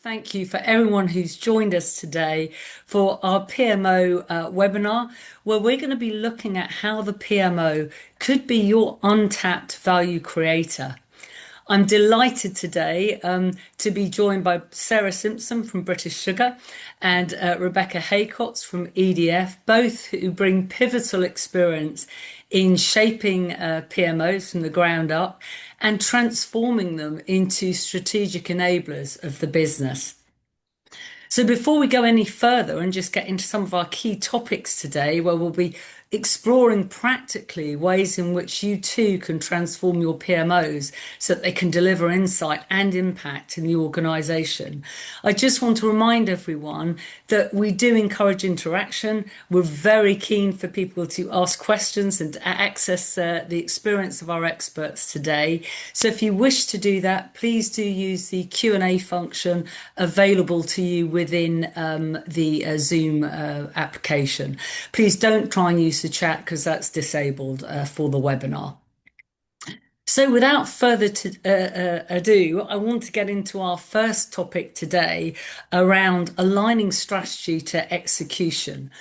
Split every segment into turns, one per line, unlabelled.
Thank you for everyone who's joined us today for our PMO webinar, where we're going to be looking at how the PMO could be your untapped value creator. I'm delighted today to be joined by Sarah Simpson from British Sugar and Rebekah Haycocks from EDF, both who bring pivotal experience in shaping PMOs from the ground up and transforming them into strategic enablers of the business. So before we go any further and just get into some of our key topics today, where we'll be exploring practically ways in which you too can transform your PMOs so that they can deliver insight and impact in the organisation. I just want to remind everyone that we do encourage interaction. We're very keen for people to ask questions and access the experience of our experts today. So if you wish to do that, please do use the Q&A function available to you within the Zoom application. Please don't try and use the chat because that's disabled for the webinar. So without further ado, I want to get into our first topic today around aligning strategy to execution.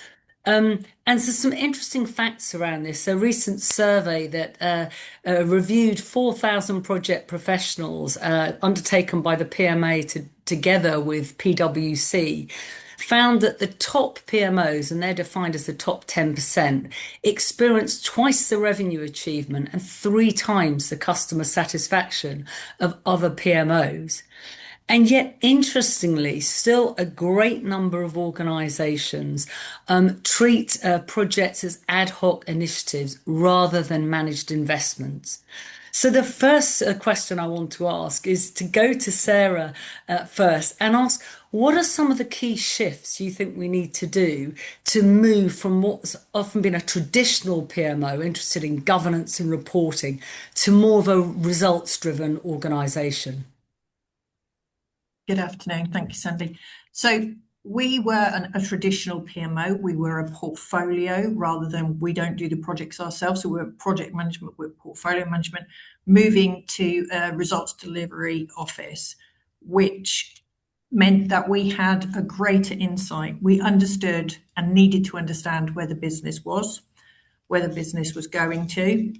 And so some interesting facts around this. A recent survey that reviewed 4,000 project professionals undertaken by the PMA together with PwC found that the top PMOs, and they're defined as the top 10%, experienced twice the revenue achievement and 3 times the customer satisfaction of other PMOs. And yet, interestingly, still a great number of organisations treat projects as ad hoc initiatives rather than managed investments. So the first question I want to ask is to go to Sarah first and ask, what are some of the key shifts you think we need to do to move from what's often been a traditional PMO, interested in governance and reporting, to more of a results-driven organisation?
Good afternoon. Thank you, Sandy. So we were a traditional PMO. We were a portfolio rather than we don't do the projects ourselves. So we're project management, we're portfolio management, moving to a results delivery office, which meant that we had a greater insight. We understood and needed to understand where the business was, where the business was going to.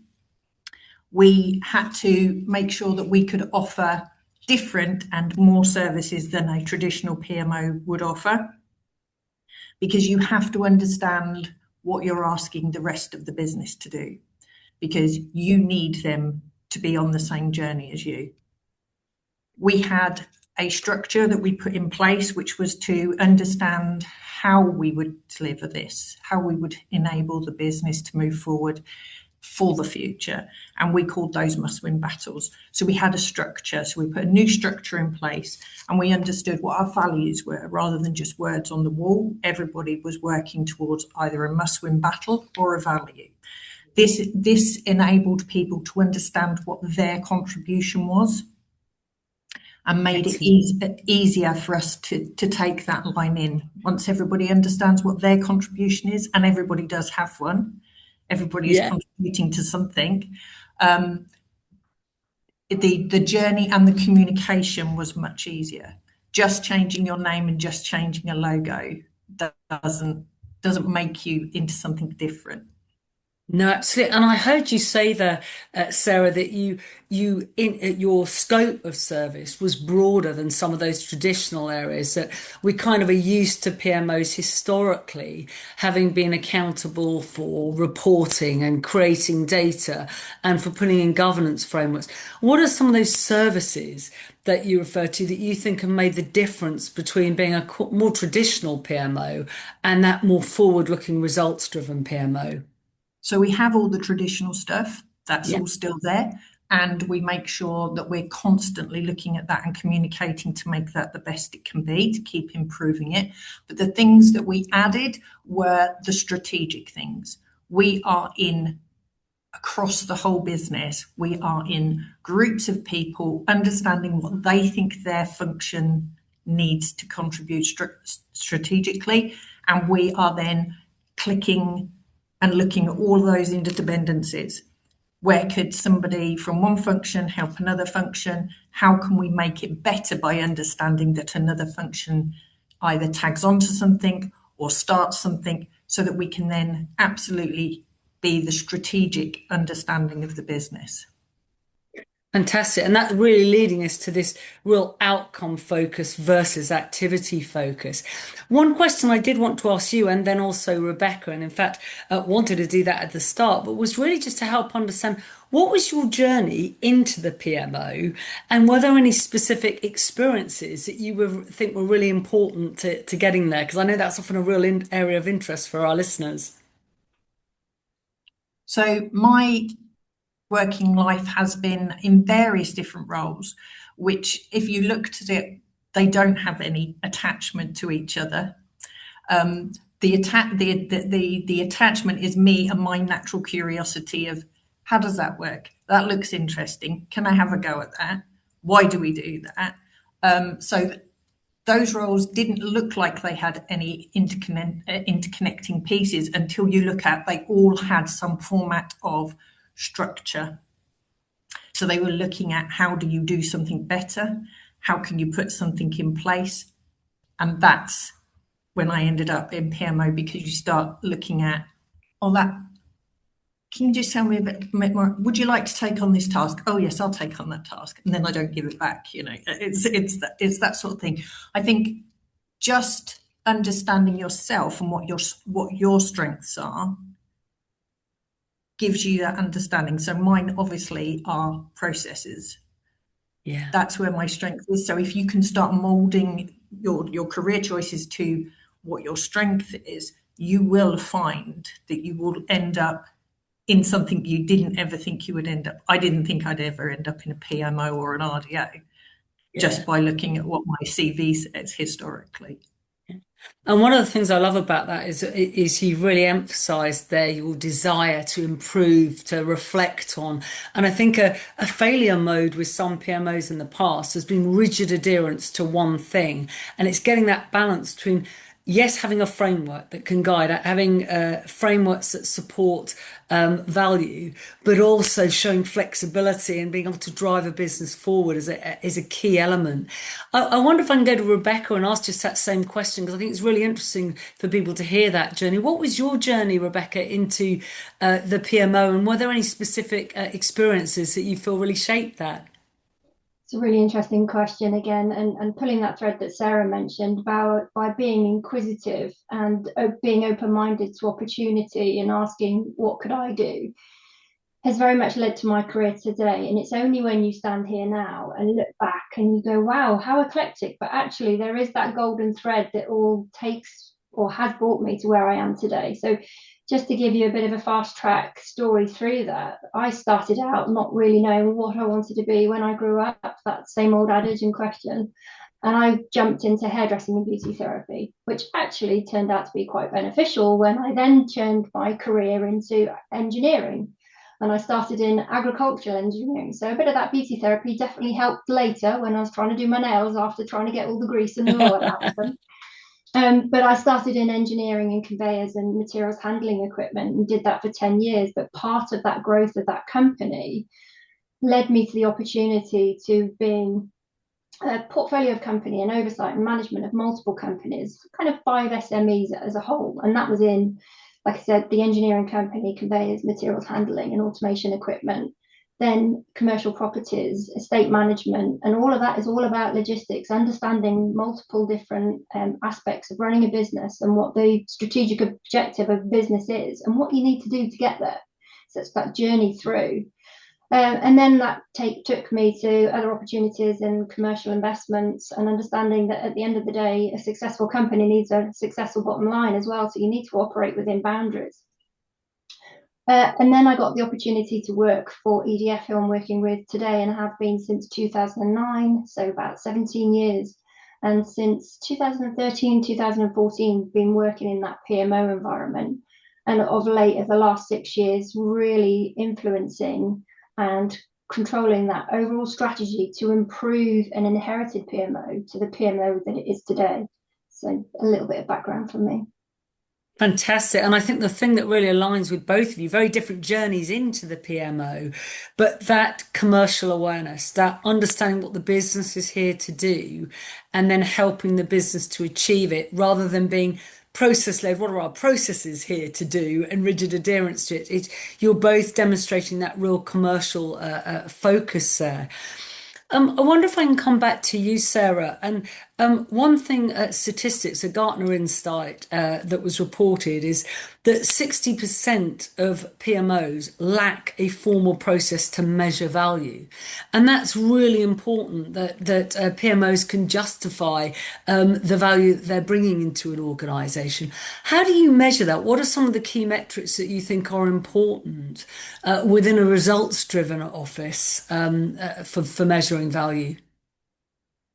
We had to make sure that we could offer different and more services than a traditional PMO would offer, because you have to understand what you're asking the rest of the business to do, because you need them to be on the same journey as you. We had a structure that we put in place, which was to understand how we would deliver this, how we would enable the business to move forward for the future, and we called those must-win battles. So we had a structure, so we put a new structure in place, and we understood what our values were rather than just words on the wall. Everybody was working towards either a must-win battle or a value. This enabled people to understand what their contribution was and made it easier for us to take that line in. Once everybody understands what their contribution is, and everybody does have one, everybody is contributing to something. The journey and the communication was much easier. Just changing your name and just changing a logo doesn't make you into something different.
No, absolutely. And I heard you say there, Sarah, that your scope of service was broader than some of those traditional areas that we kind of are used to PMOs historically having been accountable for reporting and creating data and for putting in governance frameworks. What are some of those services that you refer to that you think have made the difference between being a more traditional PMO and that more forward-looking results-driven PMO?
So we have all the traditional stuff, that's all still there. And we make sure that we're constantly looking at that and communicating to make that the best it can be, to keep improving it. But the things that we added were the strategic things. We are in across the whole business. We are in groups of people understanding what they think their function needs to contribute strategically. And we are then clicking and looking at all those interdependencies. Where could somebody from one function help another function? How can we make it better by understanding that another function either tags onto something or starts something, so that we can then absolutely be the strategic understanding of the business?
Fantastic. And that's really leading us to this real outcome focus versus activity focus. One question I did want to ask you, and then also Rebekah, and in fact, wanted to do that at the start, but was really just to help understand what was your journey into the PMO, and were there any specific experiences that you think were really important to getting there? Because I know that's often a real area of interest for our listeners.
So my working life has been in various different roles, which, if you looked at it, they don't have any attachment to each other. The attachment is me and my natural curiosity of, how does that work? That looks interesting. Can I have a go at that? Why do we do that? So those roles didn't look like they had any interconnecting pieces until you look at, they all had some format of structure. So they were looking at, how do you do something better? How can you put something in place? And that's when I ended up in PMO, because you start looking at, oh, that, can you just tell me a bit more? Would you like to take on this task? Oh, yes, I'll take on that task. And then I don't give it back. You know, it's that sort of thing. I think just understanding yourself and what your strengths are gives you that understanding. So mine obviously are processes.
Yeah.
That's where my strength is. So if you can start molding your career choices to what your strength is, you will find that you will end up in something you didn't ever think you would end up. I didn't think I'd ever end up in a PMO or an RDO, just by looking at what my CV says historically.
And one of the things I love about that is you've really emphasised there your desire to improve, to reflect on. And I think a failure mode with some PMOs in the past has been rigid adherence to one thing. And it's getting that balance between, yes, having a framework that can guide, having frameworks that support value, but also showing flexibility and being able to drive a business forward is a key element. I wonder if I can go to Rebekah and ask just that same question, because I think it's really interesting for people to hear that journey. What was your journey, Rebekah, into the PMO, and were there any specific experiences that you feel really shaped that?
It's a really interesting question again, and pulling that thread that Sarah mentioned about, by being inquisitive and being open-minded to opportunity and asking what could I do, has very much led to my career today. And it's only when you stand here now and look back and you go, wow, how eclectic, but actually there is that golden thread that all takes or has brought me to where I am today. So just to give you a bit of a fast track story through that, I started out not really knowing what I wanted to be when I grew up, that same old adage in question. And I jumped into hairdressing and beauty therapy, which actually turned out to be quite beneficial when I then turned my career into engineering. And I started in agricultural engineering. So a bit of that beauty therapy definitely helped later when I was trying to do my nails after trying to get all the grease and the oil out of them. But I started in engineering and conveyors and materials handling equipment and did that for 10 years. But part of that growth of that company led me to the opportunity to being a portfolio of company and oversight and management of multiple companies, kind of 5 SMEs as a whole. And that was in, like I said, the engineering company, conveyors, materials handling and automation equipment, then commercial properties, estate management, and all of that is all about logistics, understanding multiple different aspects of running a business and what the strategic objective of business is and what you need to do to get there. So it's that journey through. And then that took me to other opportunities in commercial investments and understanding that at the end of the day, a successful company needs a successful bottom line as well. So you need to operate within boundaries. And then I got the opportunity to work for EDF, who I'm working with today, and have been since 2009, so about 17 years. And since 2013, 2014, been working in that PMO environment. And of late, of the last 6 years, really influencing and controlling that overall strategy to improve an inherited PMO to the PMO that it is today. So a little bit of background from me.
Fantastic. And I think the thing that really aligns with both of you, very different journeys into the PMO, but that commercial awareness, that understanding what the business is here to do, and then helping the business to achieve it rather than being process led. What are our processes here to do and rigid adherence to it? You're both demonstrating that real commercial focus there. I wonder if I can come back to you, Sarah. And one thing, statistics, a Gartner insight that was reported is that 60% of PMOs lack a formal process to measure value. And that's really important that PMOs can justify the value that they're bringing into an organisation. How do you measure that? What are some of the key metrics that you think are important within a results-driven office for measuring value?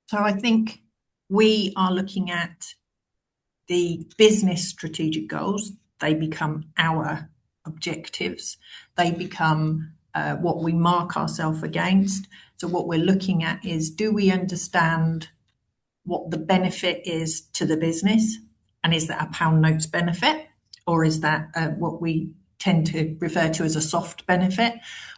So I think we are looking at the business strategic goals. They become our objectives. They become what we mark ourselves against. So what we're looking at is, do we understand what the benefit is to the business? And is that a pound notes benefit? Or is that what we tend to refer to as a soft benefit,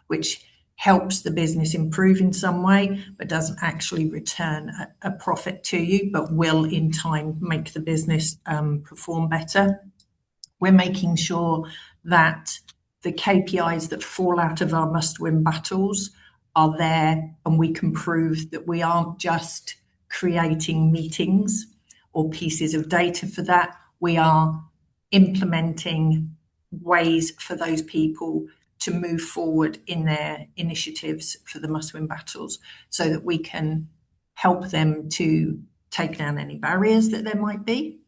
which helps the business improve in some way, but doesn't actually return a profit to you, but will in time make the business perform better? We're making sure that the KPIs that fall out of our must-win battles are there, and we can prove that we aren't just creating meetings or pieces of data for that. We are implementing ways for those people to move forward in their initiatives for the must-win battles, so that we can help them to take down any barriers that there might be.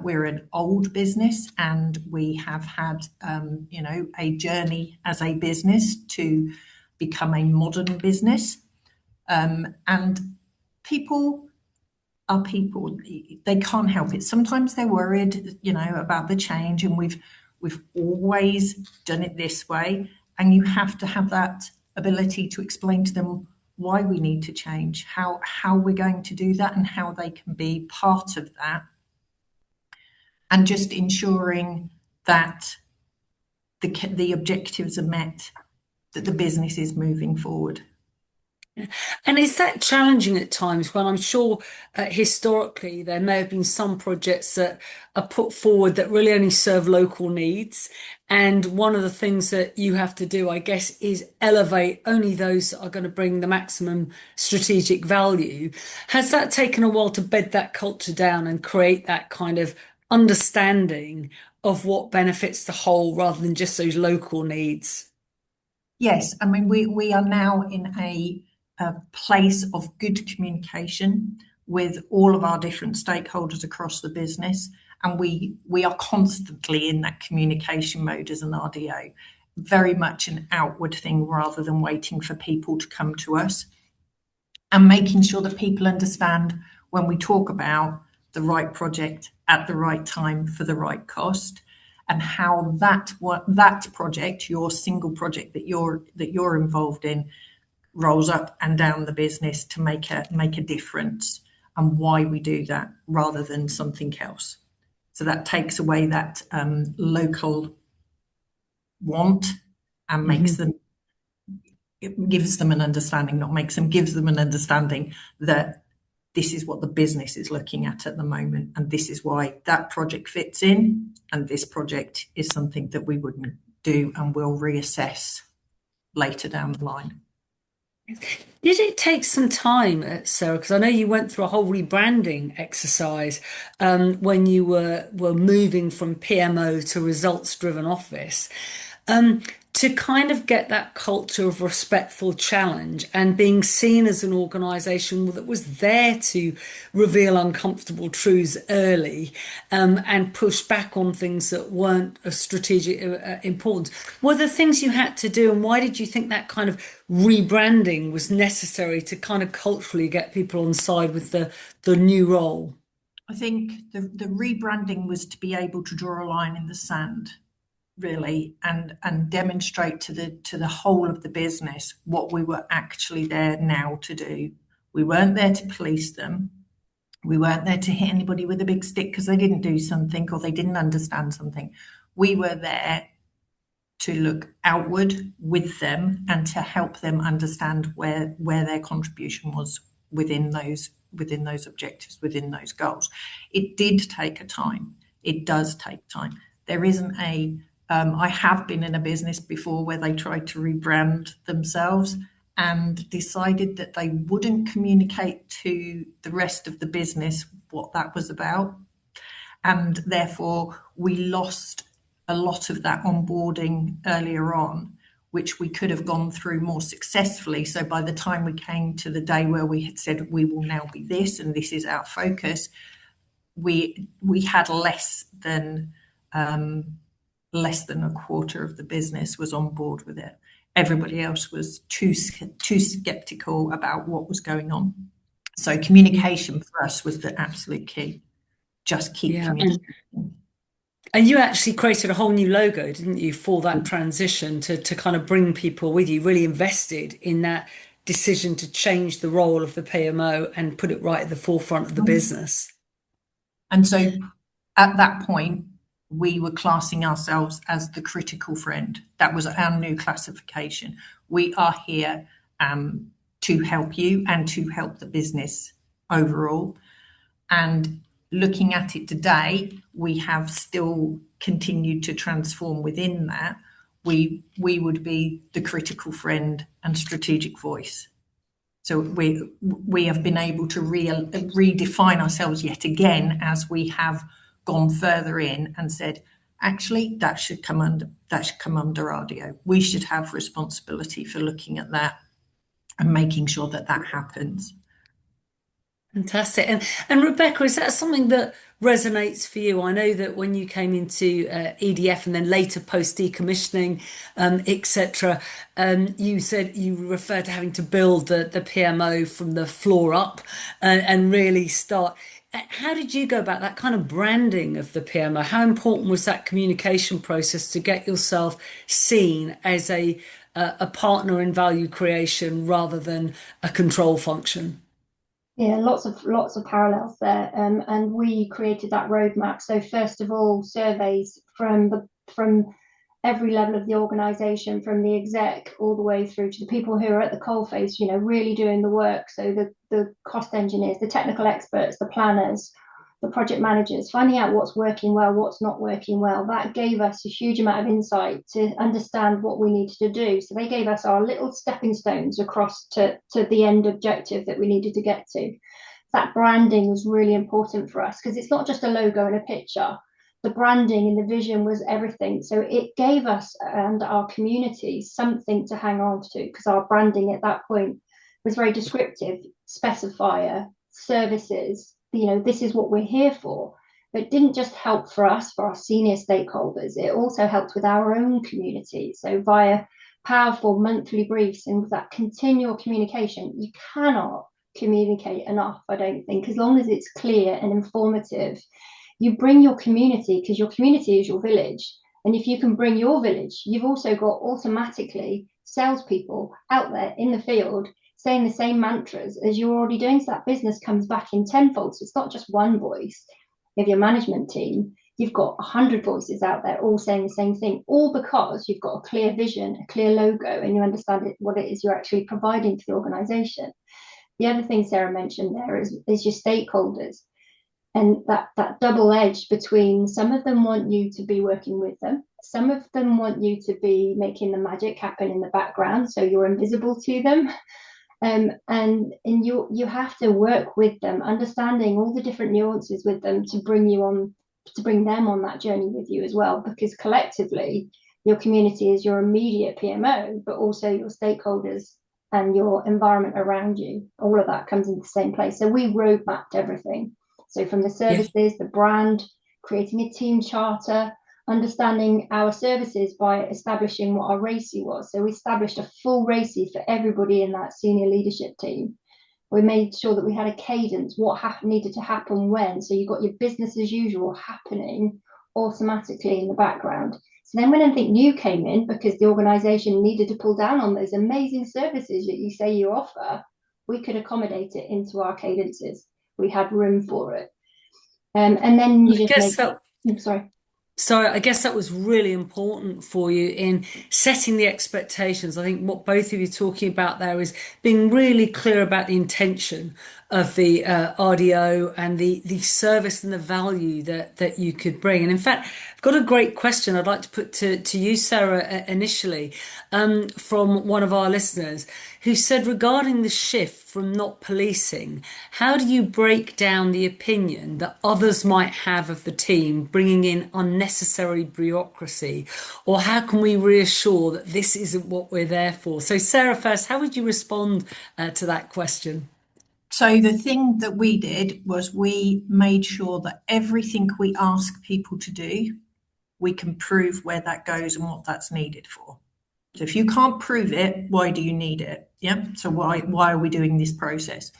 We're an old business, and we have had, a journey as a business to become a modern business. And people are people; they can't help it. Sometimes they're worried, about the change, and we've always done it this way, and you have to have that ability to explain to them why we need to change, how we're going to do that, and how they can be part of that, and just ensuring that the objectives are met, that the business is moving forward.
And is that challenging at times when I'm sure historically there may have been some projects that are put forward that really only serve local needs? And one of the things that you have to do, I guess, is elevate only those that are going to bring the maximum strategic value. Has that taken a while to bed that culture down and create that kind of understanding of what benefits the whole rather than just those local needs?
Yes, I mean, we are now in a place of good communication with all of our different stakeholders across the business, and we are constantly in that communication mode as an RDO, very much an outward thing rather than waiting for people to come to us, and making sure that people understand when we talk about the right project at the right time for the right cost, and how that project, your single project that you're involved in, rolls up and down the business to make a difference, and why we do that rather than something else. So that takes away that local want and makes them, it gives them an understanding, not makes them, gives them an understanding that this is what the business is looking at the moment, and this is why that project fits in, and this project is something that we wouldn't do and we'll reassess later down the line.
Did it take some time, Sarah? Because I know you went through a whole rebranding exercise when you were moving from PMO to results-driven office. To kind of get that culture of respectful challenge and being seen as an organisation that was there to reveal uncomfortable truths early and push back on things that weren't of strategic importance. Were there things you had to do, and why did you think that kind of rebranding was necessary to kind of culturally get people on side with the new role?
I think the rebranding was to be able to draw a line in the sand, really, and demonstrate to the whole of the business what we were actually there now to do. We weren't there to police them. We weren't there to hit anybody with a big stick because they didn't do something or they didn't understand something. We were there to look outward with them and to help them understand where their contribution was within those objectives, within those goals. It did take a time. It does take time. There isn't a I have been in a business before where they tried to rebrand themselves and decided that they wouldn't communicate to the rest of the business what that was about. And therefore, we lost a lot of that onboarding earlier on, which we could have gone through more successfully. So by the time we came to the day where we had said we will now be this and this is our focus, we had less than a quarter of the business was on board with it. Everybody else was too skeptical about what was going on. So communication for us was the absolute key. Just keep communicating.
And you actually created a whole new logo, didn't you, for that transition to kind of bring people with you, really invested in that decision to change the role of the PMO and put it right at the forefront of the business.
And so at that point, we were classing ourselves as the critical friend. That was our new classification. We are here to help you and to help the business overall. And looking at it today, we have still continued to transform within that. We would be the critical friend and strategic voice. So we have been able to redefine ourselves yet again as we have gone further in and said, actually, that should come under RDO. We should have responsibility for looking at that and making sure that happens.
Fantastic. And Rebekah, is that something that resonates for you? I know that when you came into EDF and then later post decommissioning, etc., you said you referred to having to build the PMO from the floor up and really start. How did you go about that kind of branding of the PMO? How important was that communication process to get yourself seen as a partner in value creation rather than a control function?
Yeah, lots of parallels there, and we created that roadmap. So first of all, surveys from every level of the organisation, from the exec all the way through to the people who are at the coalface, really doing the work. So the cost engineers, the technical experts, the planners, the project managers, finding out what's working well, what's not working well. That gave us a huge amount of insight to understand what we needed to do. So they gave us our little stepping stones across to the end objective that we needed to get to. That branding was really important for us because it's not just a logo and a picture. The branding and the vision was everything. So it gave us and our community something to hang on to, because our branding at that point was very descriptive, specifier, services, this is what we're here for. But it didn't just help for us, for our senior stakeholders, it also helped with our own community. So via powerful monthly briefs and with that continual communication, you cannot communicate enough, I don't think, as long as it's clear and informative. You bring your community, because your community is your village. And if you can bring your village, you've also got automatically salespeople out there in the field saying the same mantras as you're already doing. So that business comes back in tenfold. So it's not just one voice of your management team. You've got 100 voices out there all saying the same thing, all because you've got a clear vision, a clear logo, and you understand what it is you're actually providing to the organisation. The other thing Sarah mentioned there is your stakeholders. And that double edge between, some of them want you to be working with them, some of them want you to be making the magic happen in the background so you're invisible to them. And you have to work with them, understanding all the different nuances with them to bring them on that journey with you as well, because collectively your community is your immediate PMO, but also your stakeholders and your environment around you. All of that comes into the same place. So we road mapped everything. So from the services, the brand, creating a team charter, understanding our services by establishing what our RACI was. So we established a full RACI for everybody in that senior leadership team. We made sure that we had a cadence, what needed to happen when. So you got your business as usual happening automatically in the background. So then when anything new came in, because the organisation needed to pull down on those amazing services that you say you offer, we could accommodate it into our cadences. we had room for it. And then you just make. I'm sorry.
So I guess that was really important for you in setting the expectations. I think what both of you are talking about there is being really clear about the intention of the RDO and the service and the value that you could bring. And in fact, I've got a great question I'd like to put to you, Sarah, initially, from one of our listeners who said regarding the shift from not policing, how do you break down the opinion that others might have of the team, bringing in unnecessary bureaucracy? Or how can we reassure that this isn't what we're there for? So Sarah, first, how would you respond to that question?
So the thing that we did was we made sure that everything we ask people to do, we can prove where that goes and what that's needed for. So if you can't prove it, why do you need it? Yeah. So why are we doing this process?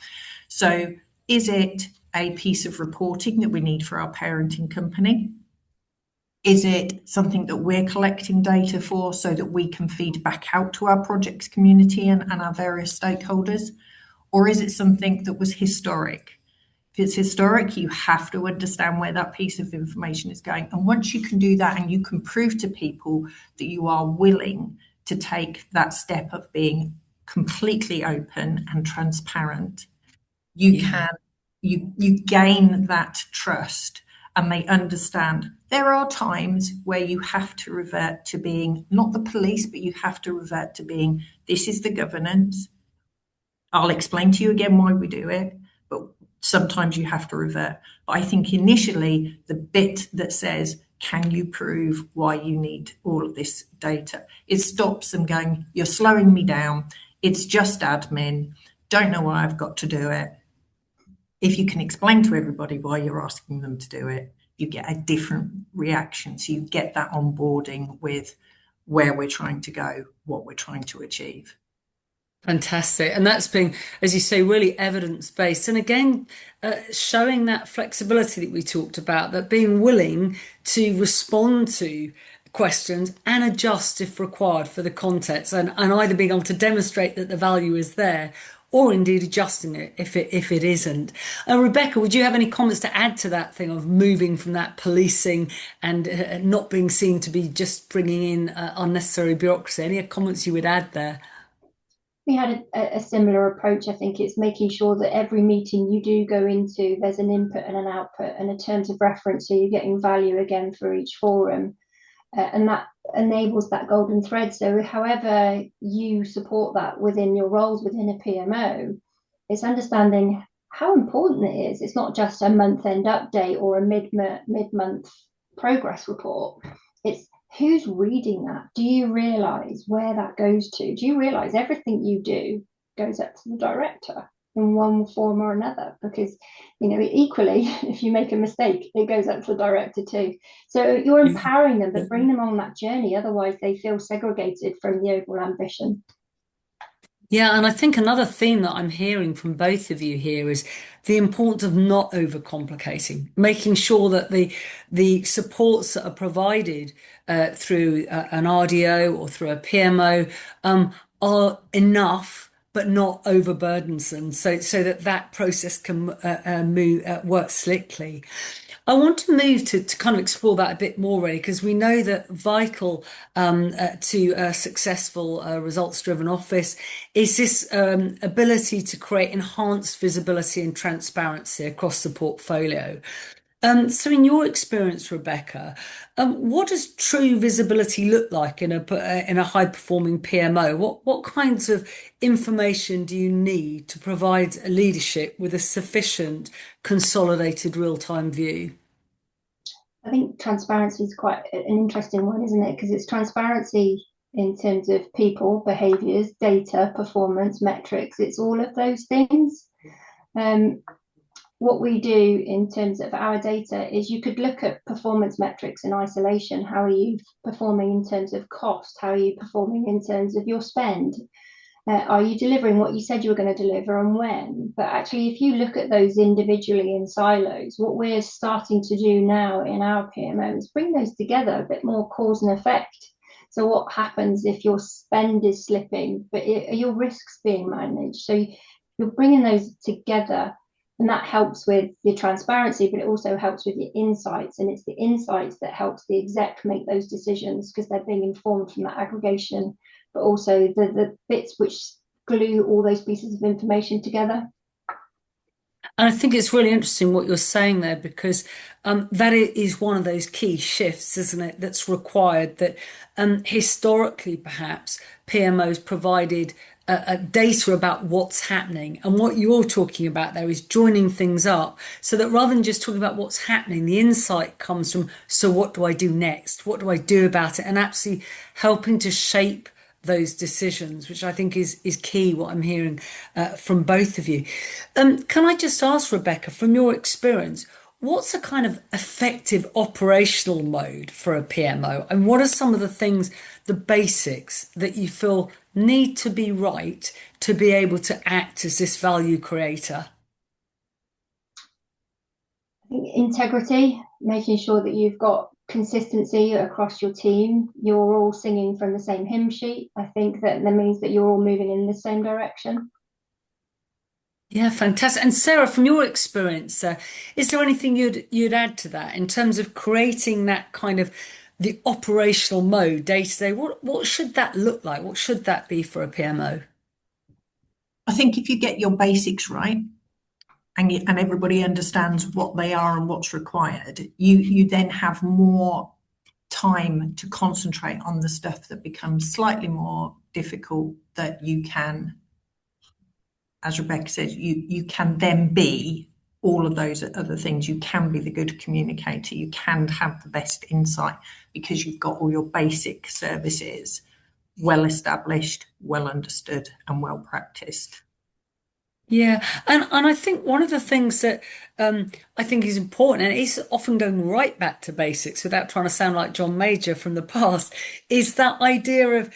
So is it a piece of reporting that we need for our parenting company? Is it something that we're collecting data for so that we can feed back out to our projects community and our various stakeholders? Or is it something that was historic? If it's historic, you have to understand where that piece of information is going. And once you can do that and you can prove to people that you are willing to take that step of being completely open and transparent, you gain that trust, and they understand there are times where you have to revert to being not the police, but you have to revert to being, this is the governance. I'll explain to you again why we do it, but sometimes you have to revert. But I think initially the bit that says, can you prove why you need all of this data? It stops them going, you're slowing me down. It's just admin. Don't know why I've got to do it. If you can explain to everybody why you're asking them to do it, you get a different reaction. So you get that onboarding with where we're trying to go, what we're trying to achieve.
Fantastic. And that's been, as you say, really evidence-based. And again, showing that flexibility that we talked about, that being willing to respond to questions and adjust if required for the context, and either being able to demonstrate that the value is there or indeed adjusting it if it isn't. Rebekah, would you have any comments to add to that thing of moving from that policing and not being seen to be just bringing in unnecessary bureaucracy? Any comments you would add there?
We had a similar approach. I think it's making sure that every meeting you do go into, there's an input and an output and a terms of reference, so you're getting value again for each forum. And that enables that golden thread. So however you support that within your roles within a PMO, it's understanding how important it is. It's not just a month-end update or a mid-month progress report. It's who's reading that? Do you realise where that goes to? Do you realise everything you do goes up to the director in one form or another? Because, equally, if you make a mistake, it goes up to the director too. So you're empowering them, but bring them on that journey. Otherwise, they feel segregated from the overall ambition.
Yeah, and I think another theme that I'm hearing from both of you here is the importance of not overcomplicating, making sure that the supports that are provided through an RDO or through a PMO are enough, but not overburdensome, so that process can work slickly. I want to move to kind of explore that a bit more, really, because we know that vital to a successful results-driven office is this ability to create enhanced visibility and transparency across the portfolio. So in your experience, Rebekah, what does true visibility look like in a high-performing PMO? What kinds of information do you need to provide leadership with a sufficient, consolidated, real-time view?
I think transparency is quite an interesting one, isn't it? Because it's transparency in terms of people, behaviours, data, performance, metrics. It's all of those things. What we do in terms of our data is you could look at performance metrics in isolation. How are you performing in terms of cost? How are you performing in terms of your spend? Are you delivering what you said you were going to deliver and when? But actually, if you look at those individually in silos, what we're starting to do now in our PMO is bring those together, a bit more cause and effect. So what happens if your spend is slipping, but are your risks being managed? So you're bringing those together And that helps with the transparency, but it also helps with your insights. And it's the insights that helps the exec make those decisions because they're being informed from that aggregation, but also the bits which glue all those pieces of information together.
And I think it's really interesting what you're saying there because that is one of those key shifts, isn't it, that's required that historically perhaps PMOs provided data about what's happening. And what you're talking about there is joining things up so that rather than just talking about what's happening, the insight comes from, so what do I do next? What do I do about it? And actually helping to shape those decisions, which I think is key, what I'm hearing from both of you. Can I just ask, Rebekah, from your experience, what's a kind of effective operational mode for a PMO? And what are some of the things, the basics that you feel need to be right to be able to act as this value creator?
I think integrity, making sure that you've got consistency across your team, you're all singing from the same hymn sheet. I think that means that you're all moving in the same direction.
Yeah, fantastic. And Sarah, from your experience, is there anything you'd add to that in terms of creating that kind of the operational mode day to day? What should that look like? What should that be for a PMO?
I think if you get your basics right and everybody understands what they are and what's required, you then have more time to concentrate on the stuff that becomes slightly more difficult that you can, as Rebekah said, you can then be all of those other things. You can be the good communicator. You can have the best insight because you've got all your basic services well established, well understood, and well practiced.
Yeah, and I think one of the things that I think is important, and it's often going right back to basics without trying to sound like John Major from the past, is that idea of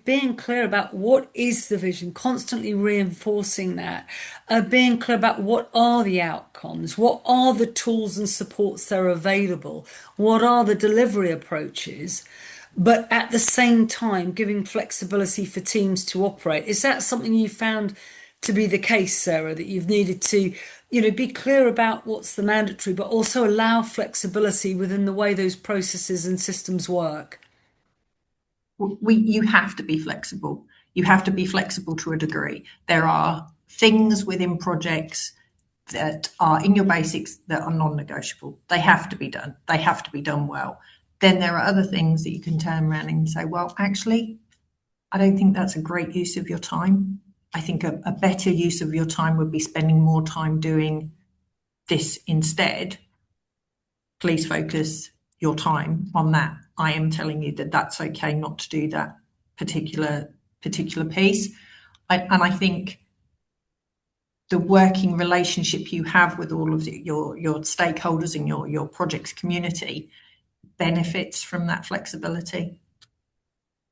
being clear about what is the vision, constantly reinforcing that, being clear about what are the outcomes, what are the tools and supports that are available, what are the delivery approaches, but at the same time giving flexibility for teams to operate. Is that something you found to be the case, Sarah, that you've needed to, be clear about what's the mandatory, but also allow flexibility within the way those processes and systems work?
You have to be flexible. You have to be flexible to a degree. There are things within projects that are in your basics that are non-negotiable. They have to be done. They have to be done well. Then there are other things that you can turn around and say, well, actually, I don't think that's a great use of your time. I think a better use of your time would be spending more time doing this instead. Please focus your time on that. I am telling you that that's okay not to do that particular piece. And I think the working relationship you have with all of your stakeholders in your projects community benefits from that flexibility.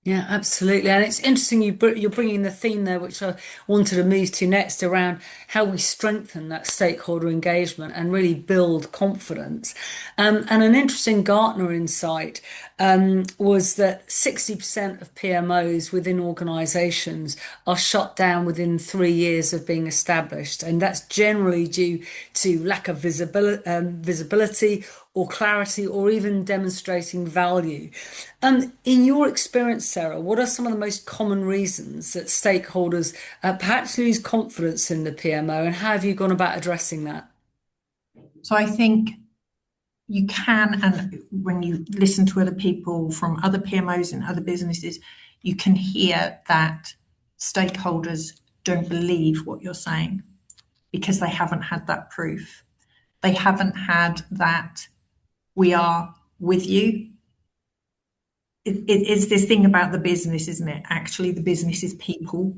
Yeah, absolutely. And it's interesting you're bringing the theme there, which I wanted to move to next, around how we strengthen that stakeholder engagement and really build confidence. And an interesting Gartner insight was that 60% of PMOs within organisations are shut down within 3 years of being established. And that's generally due to lack of visibility or clarity or even demonstrating value. In your experience, Sarah, what are some of the most common reasons that stakeholders perhaps lose confidence in the PMO, and how have you gone about addressing that?
So I think you can, and when you listen to other people from other PMOs and other businesses, you can hear that stakeholders don't believe what you're saying because they haven't had that proof. They haven't had that we are with you. It's this thing about the business, isn't it? Actually, the business is people.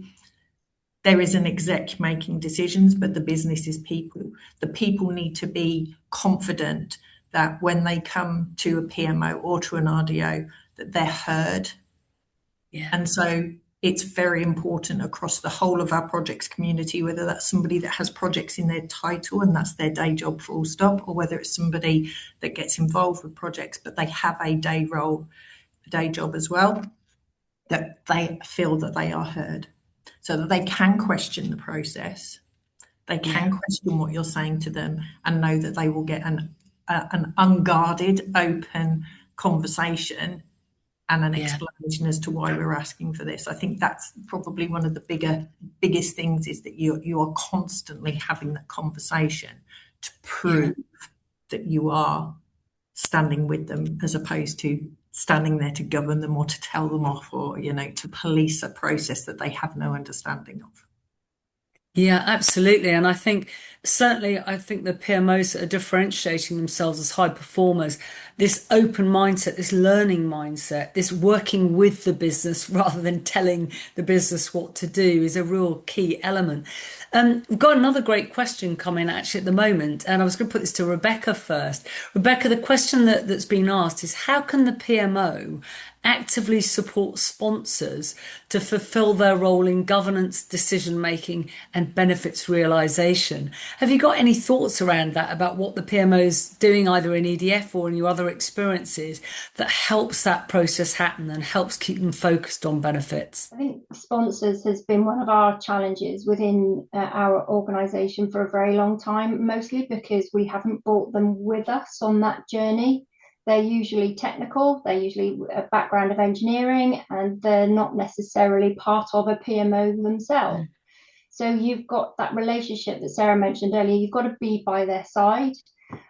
There is an exec making decisions, but the business is people. The people need to be confident that when they come to a PMO or to an RDO, that they're heard.
Yeah.
And so it's very important across the whole of our projects community, whether that's somebody that has projects in their title and that's their day job full stop, or whether it's somebody that gets involved with projects, but they have a day job as well, that they feel that they are heard so that they can question the process, They can question what you're saying to them and know that they will get an unguarded, open conversation and an explanation as to why we're asking for this. I think that's probably one of the biggest things, is that you are constantly having that conversation to prove that you are standing with them, as opposed to standing there to govern them or to tell them off, or, you know, to police a process that they have no understanding of.
Yeah, absolutely. And I think I think the PMOs that are differentiating themselves as high performers, this open mindset, this learning mindset, this working with the business rather than telling the business what to do, is a real key element. We've got another great question coming actually at the moment, and I was going to put this to Rebekah first. Rebekah, the question that's been asked is, how can the PMO actively support sponsors to fulfill their role in governance, decision making, and benefits realisation? Have you got any thoughts around that, about what the PMO's doing either in EDF or in your other experiences that helps that process happen and helps keep them focused on benefits?
I think sponsors has been one of our challenges within our organisation for a very long time, mostly because we haven't brought them with us on that journey. They're usually technical, they're usually a background of engineering, and they're not necessarily part of a PMO themselves. So you've got that relationship that Sarah mentioned earlier, you've got to be by their side.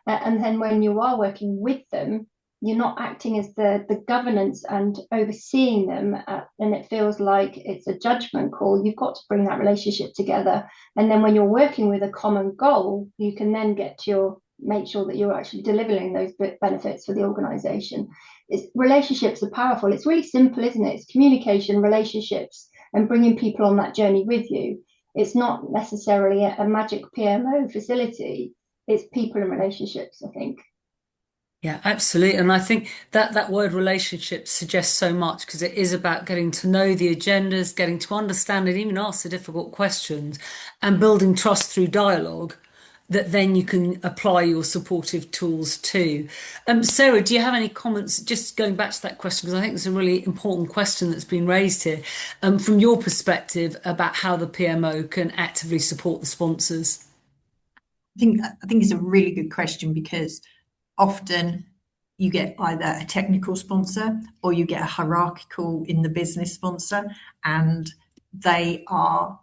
And then when you are working with them, you're not acting as the governance and overseeing them, and it feels like it's a judgment call. You've got to bring that relationship together. And then when you're working with a common goal, you can then make sure that you're actually delivering those benefits for the organisation. Relationships are powerful. It's really simple, isn't it? It's communication, relationships, and bringing people on that journey with you. It's not necessarily a magic PMO facility. It's people and relationships, I think.
Yeah, absolutely. And I think that word relationship suggests so much, because it is about getting to know the agendas, getting to understand and even ask the difficult questions, and building trust through dialogue that then you can apply your supportive tools to. Sarah, do you have any comments, just going back to that question, because I think it's a really important question that's been raised here, from your perspective, about how the PMO can actively support the sponsors?
I think it's a really good question, because often you get either a technical sponsor or you get a hierarchical in the business sponsor, and they are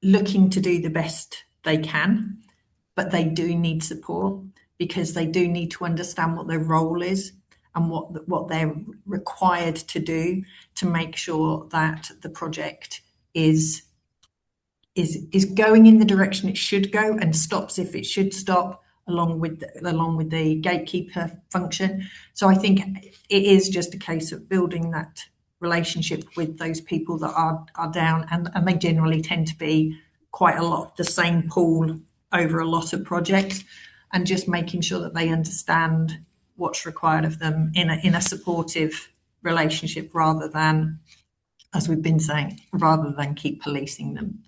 looking to do the best they can, but they do need support, because they do need to understand what their role is and what they're required to do to make sure that the project is going in the direction it should go and stops if it should stop, along with the gatekeeper function. So I think it is just a case of building that relationship with those people that are down, and they generally tend to be quite a lot the same pool over a lot of projects, and just making sure that they understand what's required of them in a supportive relationship, rather than, as we've been saying, rather than keep policing them.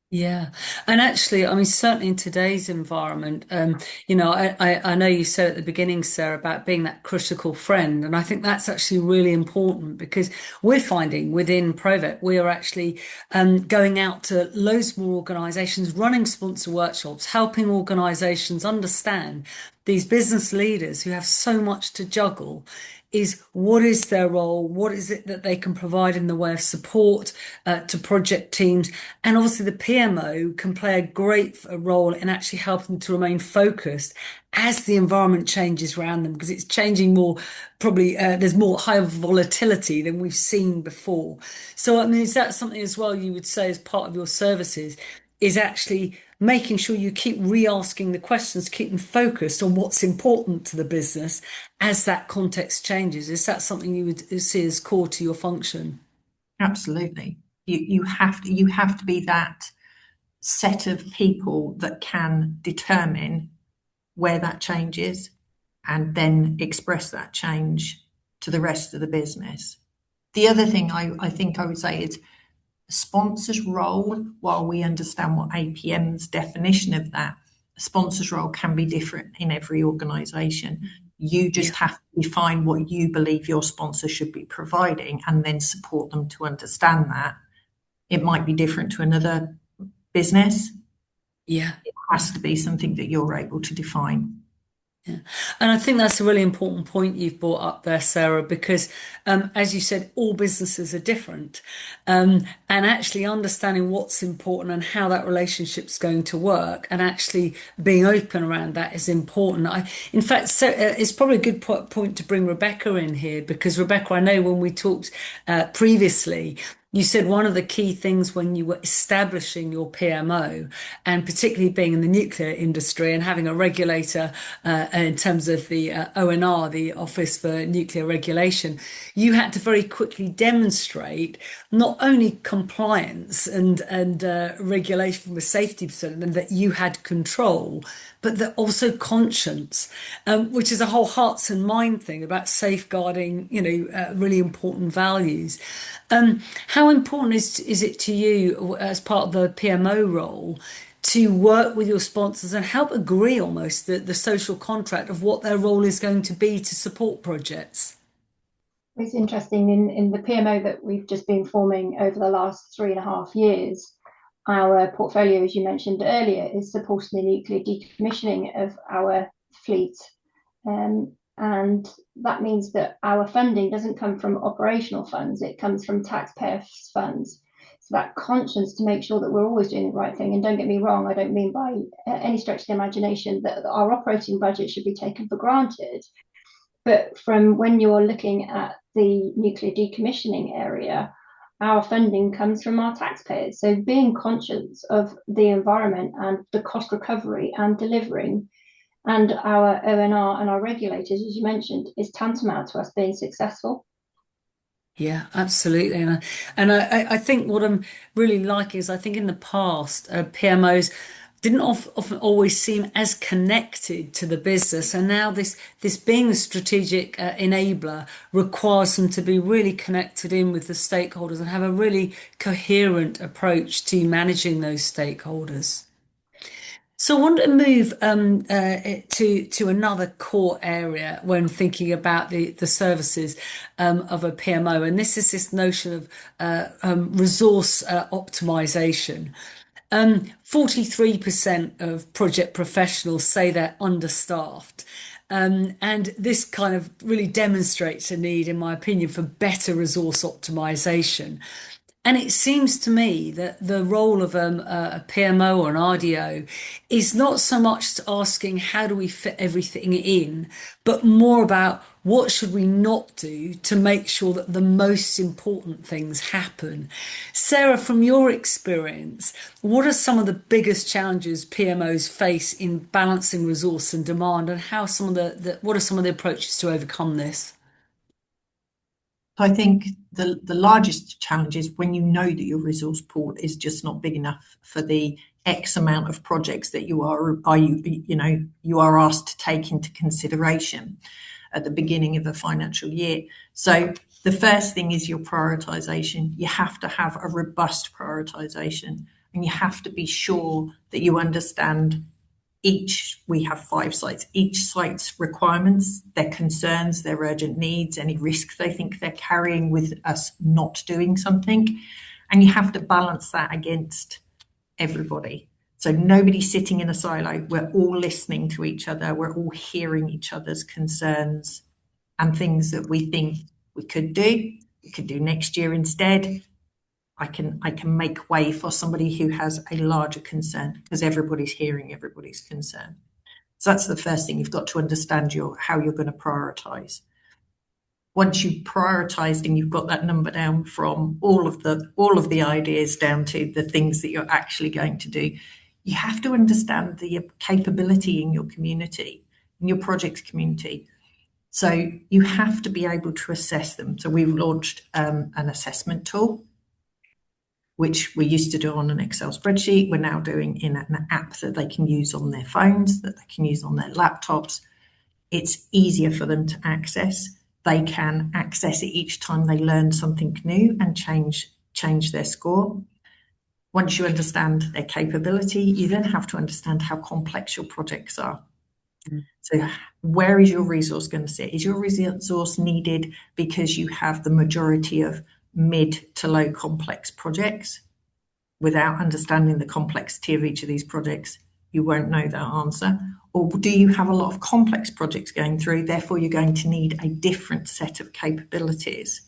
Yeah. And actually, I mean, certainly in today's environment, I know you said at the beginning, Sarah, about being that critical friend. And I think that's actually really important, because we're finding within Provet, we are actually going out to loads more organisations, running sponsor workshops, helping organisations understand these business leaders who have so much to juggle. Is what is their role? What is it that they can provide in the way of support to project teams? And obviously the PMO can play a great role in actually helping them to remain focused as the environment changes around them, because it's changing more, probably there's more high volatility than we've seen before. So, I mean, is that something as well you would say as part of your services, is actually making sure you keep re-asking the questions, keep them focused on what's important to the business as that context changes? Is that something you would see as core to your function?
Absolutely. You have to be that set of people that can determine where that change is, and then express that change to the rest of the business. The other thing I think I would say is, sponsor's role, while we understand what APM's definition of that, a sponsor's role can be different in every organisation. You just have to define what you believe your sponsor should be providing, and then support them to understand that. It might be different to another business,
Yeah.
It has to be something that you're able to define.
Yeah. And I think that's a really important point you've brought up there, Sarah, because as you said, all businesses are different. And actually understanding what's important and how that relationship's going to work and actually being open around that is important. In fact, it's probably a good point to bring Rebekah in here because Rebekah, I know when we talked previously, you said one of the key things when you were establishing your PMO, and particularly being in the nuclear industry and having a regulator in terms of the ONR, the Office for Nuclear Regulation, you had to very quickly demonstrate not only compliance and regulation from a safety perspective, and that you had control, but that also conscience, which is a whole hearts and mind thing about safeguarding, really important values. How important is it to you as part of the PMO role to work with your sponsors and help agree almost the social contract of what their role is going to be to support projects?
It's interesting in the PMO that we've just been forming over the last 3.5 years. Our portfolio, as you mentioned earlier, is supporting the nuclear decommissioning of our fleet. And that means that our funding doesn't come from operational funds, it comes from taxpayers' funds. So that conscience to make sure that we're always doing the right thing. And don't get me wrong, I don't mean by any stretch of the imagination that our operating budget should be taken for granted. But from when you're looking at the nuclear decommissioning area, our funding comes from our taxpayers. So being conscious of the environment and the cost recovery and delivering, and our ONR and our regulators, as you mentioned, is tantamount to us being successful.
Yeah, absolutely. And I think what I'm really liking is I think in the past, PMOs didn't often always seem as connected to the business. And now this being a strategic enabler requires them to be really connected in with the stakeholders and have a really coherent approach to managing those stakeholders. So I want to move to another core area when thinking about the services of a PMO, and this is this notion of resource optimization. 43% of project professionals say they're understaffed. And this kind of really demonstrates a need, in my opinion, for better resource optimization. And it seems to me that the role of a PMO or an RDO is not so much asking how do we fit everything in, but more about what should we not do to make sure that the most important things happen. Sarah, from your experience, what are some of the biggest challenges PMOs face in balancing resource and demand, and how what are some of the approaches to overcome this?
So I think the largest challenge is when you know that your resource pool is just not big enough for the X amount of projects that you are asked to take into consideration at the beginning of the financial year. So the first thing is your prioritization. You have to have a robust prioritization, and you have to be sure that you understand we have 5 sites, each site's requirements, their concerns, their urgent needs, any risk they think they're carrying with us not doing something. And you have to balance that against everybody. So nobody's sitting in a silo. We're all listening to each other. We're all hearing each other's concerns and things that we think we could do next year instead. I can make way for somebody who has a larger concern because everybody's hearing everybody's concern. So that's the first thing. You've got to understand how you're going to prioritize. Once you've prioritized and you've got that number down from all of the ideas down to the things that you're actually going to do, you have to understand the capability in your community, in your project community. So you have to be able to assess them. So we've launched an assessment tool, which we used to do on an Excel spreadsheet. We're now doing in an app that they can use on their phones, that they can use on their laptops. It's easier for them to access. They can access it each time they learn something new and change their score. Once you understand their capability, you then have to understand how complex your projects are. So where is your resource going to sit? Is your resource needed because you have the majority of mid to low complex projects? without understanding the complexity of each of these projects, you won't know that answer? Or do you have a lot of complex projects going through, therefore you're going to need a different set of capabilities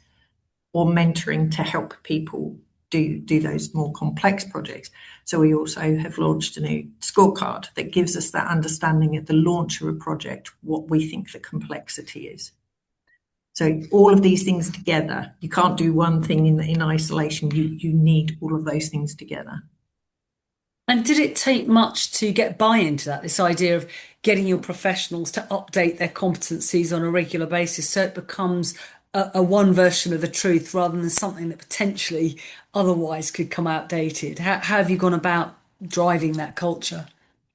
or mentoring to help people do those more complex projects? So we also have launched a new scorecard that gives us that understanding at the launch of a project, what we think the complexity is. So all of these things together, you can't do one thing in isolation. You need all of those things together.
And did it take much to get buy-in to that, this idea of getting your professionals to update their competencies on a regular basis so it becomes a one version of the truth rather than something that potentially otherwise could come outdated? How have you gone about driving that culture?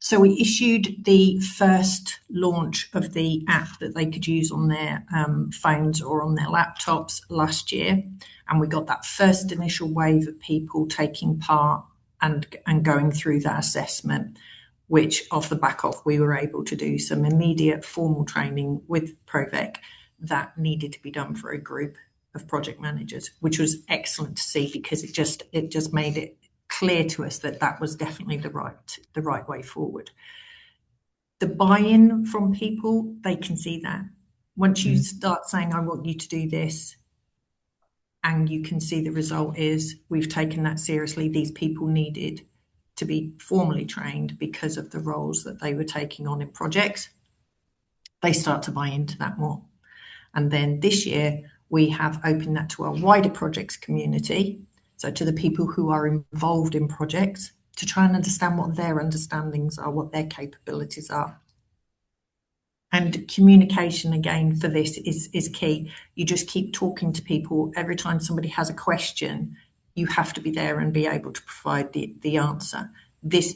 So we issued the first launch of the app that they could use on their phones or on their laptops last year. And we got that first initial wave of people taking part and going through that assessment, which off the back of, we were able to do some immediate formal training with Provec that needed to be done for a group of project managers, which was excellent to see because it just made it clear to us that that was definitely the right way forward. The buy-in from people, they can see that. Once you start saying, I want you to do this, and you can see the result is we've taken that seriously. These people needed to be formally trained because of the roles that they were taking on in projects. They start to buy into that more. And then this year, we have opened that to our wider projects community. So to the people who are involved in projects, to try and understand what their understandings are, what their capabilities are. And communication, again, for this is key. You just keep talking to people. Every time somebody has a question, you have to be there and be able to provide the answer. This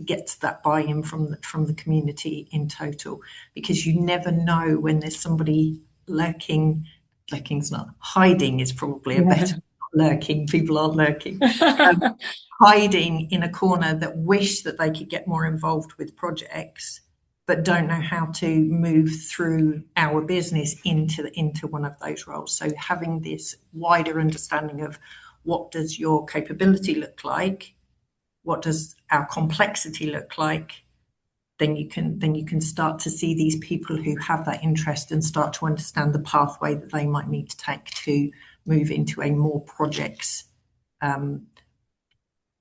gets that buy-in from the community in total, because you never know when there's somebody lurking. Lurking's not, hiding is probably a better, lurking, people aren't lurking. Hiding in a corner that wish that they could get more involved with projects, but don't know how to move through our business into one of those roles. So having this wider understanding of what does your capability look like, what does our complexity look like, then you can start to see these people who have that interest and start to understand the pathway that they might need to take to move into a more projects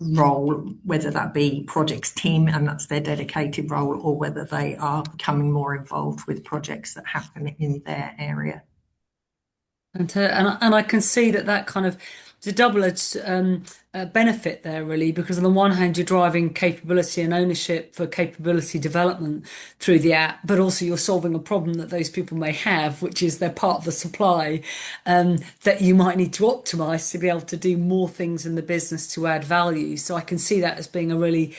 role, whether that be projects team and that's their dedicated role, or whether they are becoming more involved with projects that happen in their area.
And I can see that kind of the double-edged benefit there, really, because on the one hand, you're driving capability and ownership for capability development through the app, but also you're solving a problem that those people may have, which is they're part of the supply that you might need to optimize to be able to do more things in the business to add value. So I can see that as being a really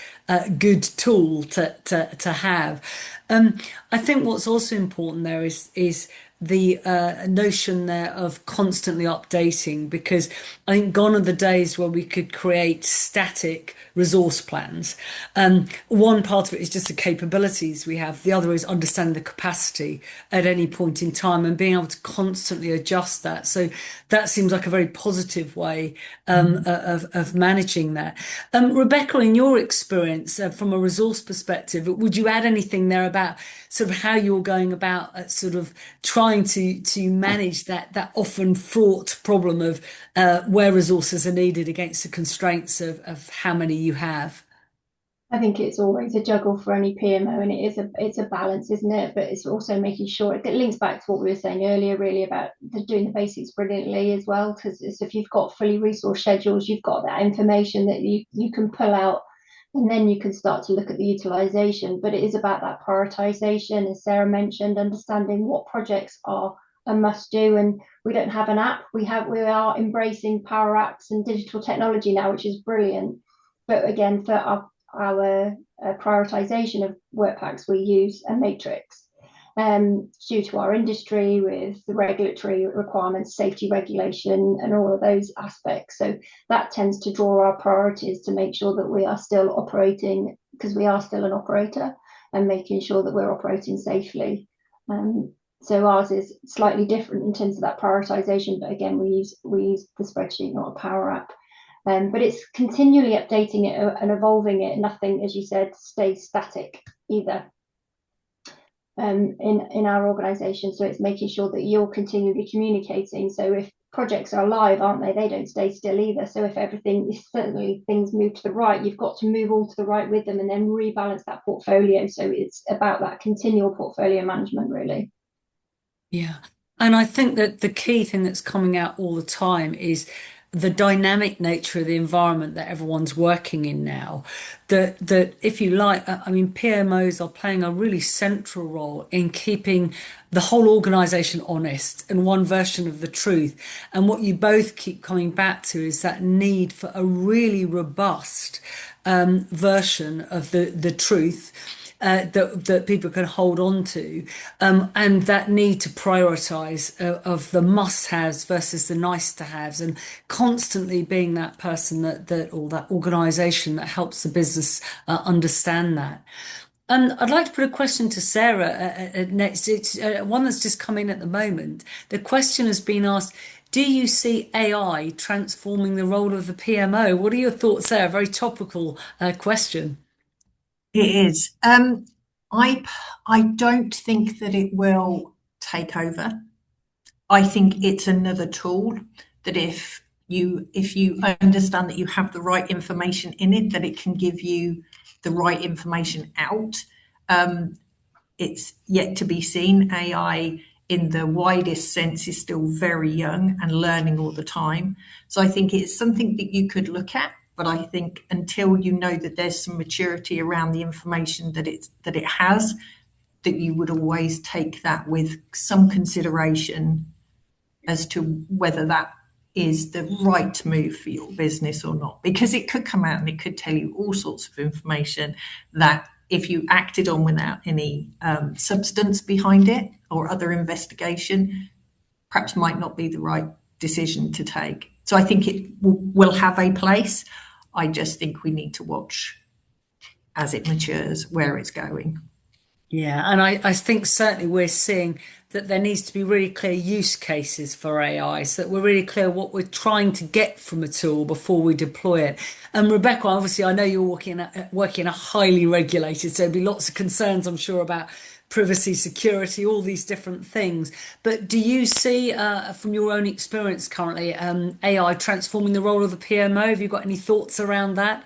good tool to have. I think what's also important there is the notion there of constantly updating, because I think gone are the days where we could create static resource plans. One part of it is just the capabilities we have. The other is understanding the capacity at any point in time and being able to constantly adjust that. So that seems like a very positive way of managing that. Rebekah, in your experience from a resource perspective, would you add anything there about sort of how you're going about sort of trying to manage that often fraught problem of where resources are needed against the constraints of how many you have?
I think it's always a juggle for any PMO, and it's a balance, isn't it? But it's also making sure it links back to what we were saying earlier, really, about doing the basics brilliantly as well. Because if you've got fully resourced schedules, you've got that information that you can pull out, and then you can start to look at the utilization. But it is about that prioritization, as Sarah mentioned, understanding what projects are a must do. And we don't have an app. We are embracing power apps and digital technology now, which is brilliant. But again, for our prioritization of work packs, we use a matrix due to our industry with the regulatory requirements, safety regulation, and all of those aspects. So that tends to draw our priorities to make sure that we are still operating, because we are still an operator, and making sure that we're operating safely. So ours is slightly different in terms of that prioritization, but again, we use the spreadsheet, not a power app. But it's continually updating it and evolving it. Nothing, as you said, stays static either in our organisation. So it's making sure that you're continually communicating. So if projects are live, aren't they? They don't stay still either. So if everything is certainly things move to the right, you've got to move all to the right with them and then rebalance that portfolio. So it's about that continual portfolio management, really.
Yeah. And I think that the key thing that's coming out all the time is the dynamic nature of the environment that everyone's working in now. That if you like, I mean, PMOs are playing a really central role in keeping the whole organization honest and one version of the truth. And what you both keep coming back to is that need for a really robust version of the truth that people can hold on to, and that need to prioritize of the must-haves versus the nice-to-haves, and constantly being that person or that organization that helps the business understand that. I'd like to put a question to Sarah next. It's one that's just come in at the moment. The question has been asked: do you see AI transforming the role of the PMO? What are your thoughts there? A very topical question.
It is. I don't think that it will take over. I think it's another tool that if you understand that you have the right information in it, that it can give you the right information out. It's yet to be seen. AI in the widest sense is still very young and learning all the time. So I think it's something that you could look at, but I think until you know that there's some maturity around the information that it has, that you would always take that with some consideration as to whether that is the right move for your business or not. Because it could come out and it could tell you all sorts of information that if you acted on without any substance behind it or other investigation, perhaps might not be the right decision to take. So I think it will have a place. I just think we need to watch as it matures where it's going.
Yeah, and I think certainly we're seeing that there needs to be really clear use cases for AI so that we're really clear what we're trying to get from a tool before we deploy it. And Rebekah, obviously, I know you're working in a highly regulated, so there'll be lots of concerns, I'm sure, about privacy, security, all these different things. But do you see, from your own experience currently, AI transforming the role of the PMO? Have you got any thoughts around that?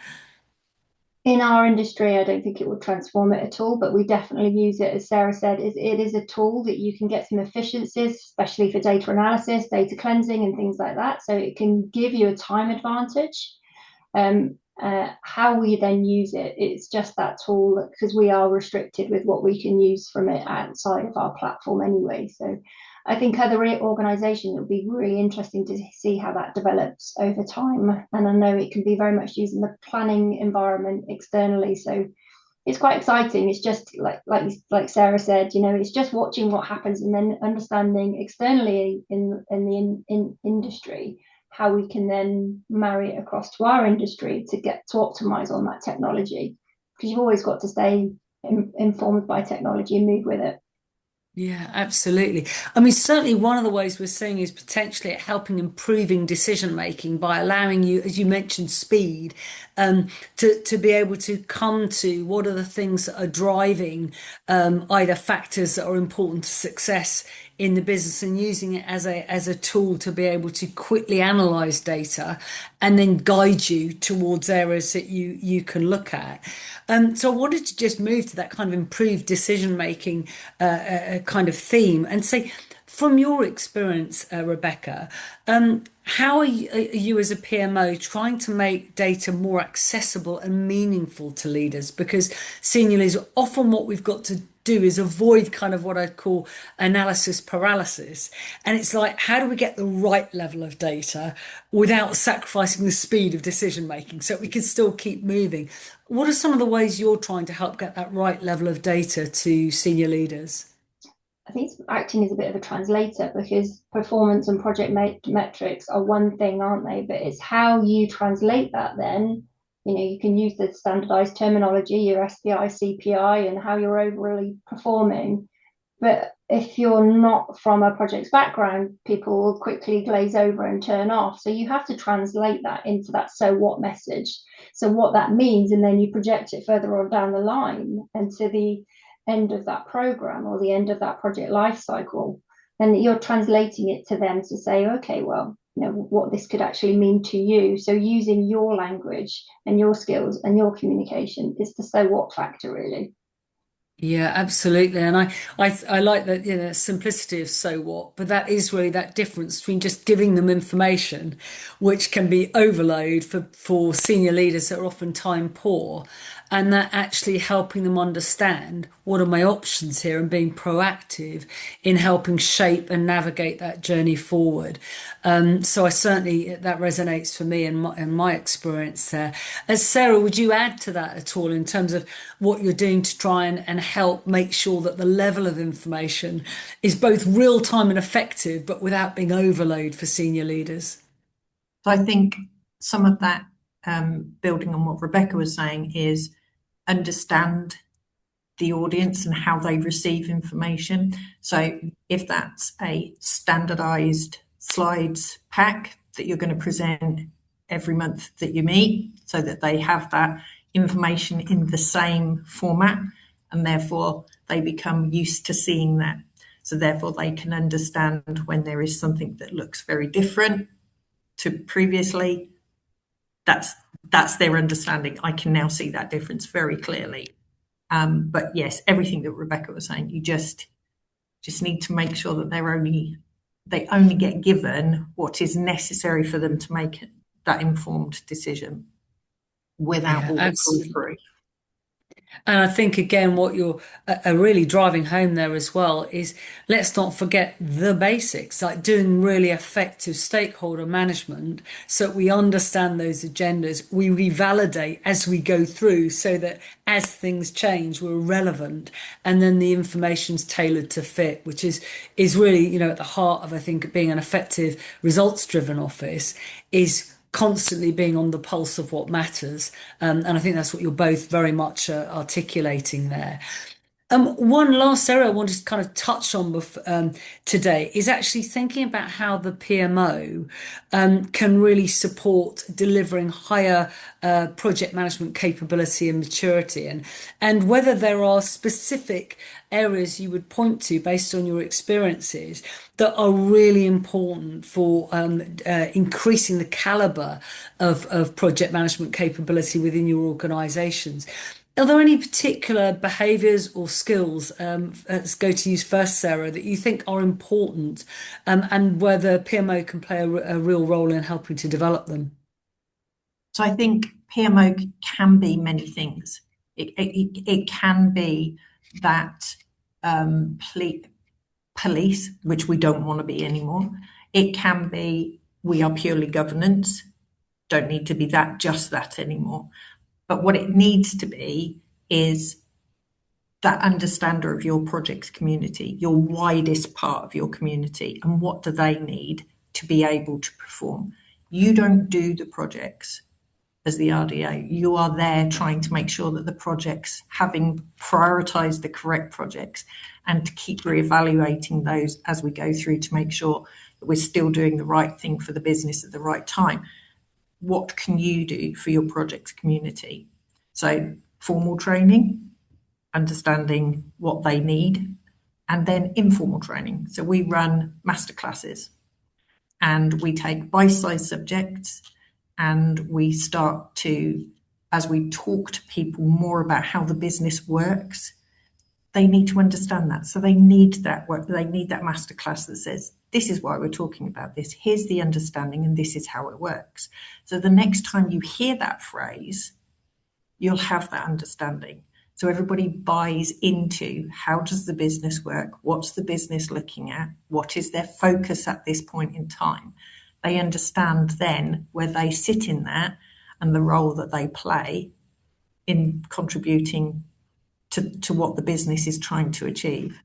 In our industry, I don't think it will transform it at all, but we definitely use it, as Sarah said, it is a tool that you can get some efficiencies, especially for data analysis, data cleansing, and things like that. So it can give you a time advantage. How we then use it, it's just that tool, because we are restricted with what we can use from it outside of our platform anyway. So I think other organisations, it would be really interesting to see how that develops over time. And I know it can be very much used in the planning environment externally. So it's quite exciting. It's just like Sarah said, it's just watching what happens and then understanding externally in the industry how we can then marry it across to our industry to get to optimize on that technology. Because you've always got to stay informed by technology and move with it.
Yeah, absolutely. I mean, certainly one of the ways we're seeing is potentially at helping improving decision making by allowing you, as you mentioned, speed, to be able to come to what are the things that are driving either factors that are important to success in the business, and using it as a tool to be able to quickly analyze data and then guide you towards areas that you can look at. So I wanted to just move to that kind of improved decision making kind of theme and say, from your experience, Rebekah, how are you as a PMO trying to make data more accessible and meaningful to leaders? Because senior leaders, often what we've got to do is avoid kind of what I'd call analysis paralysis. And it's like, how do we get the right level of data without sacrificing the speed of decision making so we can still keep moving? What are some of the ways you're trying to help get that right level of data to senior leaders?
I think acting is a bit of a translator, because performance and project metrics are one thing, aren't they? But it's how you translate that then. You can use the standardized terminology, your SPI, CPI, and how you're overall performing. But if you're not from a projects background, people will quickly glaze over and turn off. So you have to translate that into that so what message. So what that means, and then you project it further on down the line and to the end of that program or the end of that project life cycle. And you're translating it to them to say, okay, well, you know, what this could actually mean to you. So using your language and your skills and your communication is the so what factor, really.
Yeah, absolutely. And I like that, simplicity of so what, but that is really that difference between just giving them information, which can be overload for senior leaders that are often time poor, and that actually helping them understand what are my options here and being proactive in helping shape and navigate that journey forward. So I certainly, that resonates for me and my experience there. As Sarah, would you add to that at all in terms of what you're doing to try and help make sure that the level of information is both real time and effective, but without being overload for senior leaders?
So I think some of that, building on what Rebekah was saying, is understand the audience and how they receive information. So if that's a standardized slides pack that you're going to present every month that you meet, so that they have that information in the same format, and therefore they become used to seeing that. So therefore they can understand when there is something that looks very different to previously. That's their understanding. I can now see that difference very clearly. But yes, everything that Rebekah was saying, you just need to make sure that they only get given what is necessary for them to make that informed decision without all the free.
And I think, again, what you're really driving home there as well is let's not forget the basics, like doing really effective stakeholder management so that we understand those agendas, we revalidate as we go through so that as things change, we're relevant. And then the information's tailored to fit, which is really, at the heart of, I think, being an effective results driven office is constantly being on the pulse of what matters. And I think that's what you're both very much articulating there. One last area I wanted to kind of touch on today is actually thinking about how the PMO can really support delivering higher project management capability and maturity, and whether there are specific areas you would point to based on your experiences that are really important for increasing the caliber of project management capability within your organizations. Are there any particular behaviours or skills, let's go to you first, Sarah, that you think are important and where the PMO can play a real role in helping to develop them?
So I think PMO can be many things. It can be that police, which we don't want to be anymore. It can be we are purely governance, don't need to be just that anymore. But what it needs to be is that understander of your project's community, your widest part of your community, and what do they need to be able to perform. You don't do the projects as the RDO. You are there trying to make sure that the projects, having prioritised the correct projects, and to keep reevaluating those as we go through to make sure that we're still doing the right thing for the business at the right time. What can you do for your project's community? So formal training, understanding what they need, and then informal training. So we run masterclasses and we take bite-sized subjects and we start to, as we talk to people more about how the business works, they need to understand that. So they need that work. They need that masterclass that says, this is why we're talking about this. Here's the understanding and this is how it works. So the next time you hear that phrase, you'll have that understanding. So everybody buys into how does the business work? What's the business looking at? What is their focus at this point in time? They understand then where they sit in that and the role that they play in contributing to what the business is trying to achieve.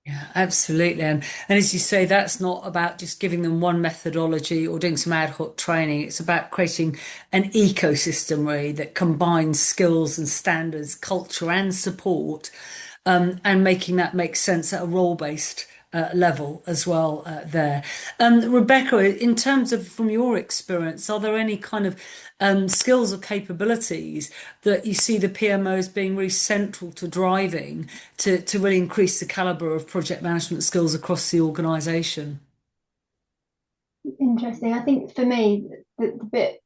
Yeah, absolutely. And as you say, that's not about just giving them one methodology or doing some ad hoc training. It's about creating an ecosystem really that combines skills and standards, culture and support and making that make sense at a role-based level as well there. Rebekah, in terms of from your experience, are there any kind of skills or capabilities that you see the PMOs being really central to driving to really increase the caliber of project management skills across the organisation?
Interesting. I think for me, the bit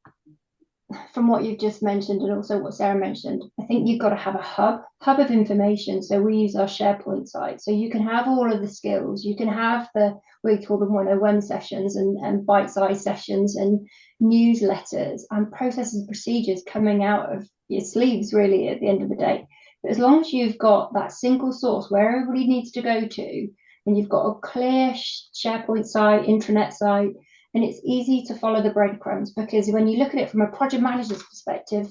from what you've just mentioned and also what Sarah mentioned, I think you've got to have a hub of information. So we use our SharePoint site. So you can have all of the skills, you can have we call them 101 sessions and bite-sized sessions and newsletters and processes and procedures coming out of your sleeves really at the end of the day. But as long as you've got that single source where everybody needs to go to, and you've got a clear SharePoint site, intranet site, and it's easy to follow the breadcrumbs, because when you look at it from a project manager's perspective,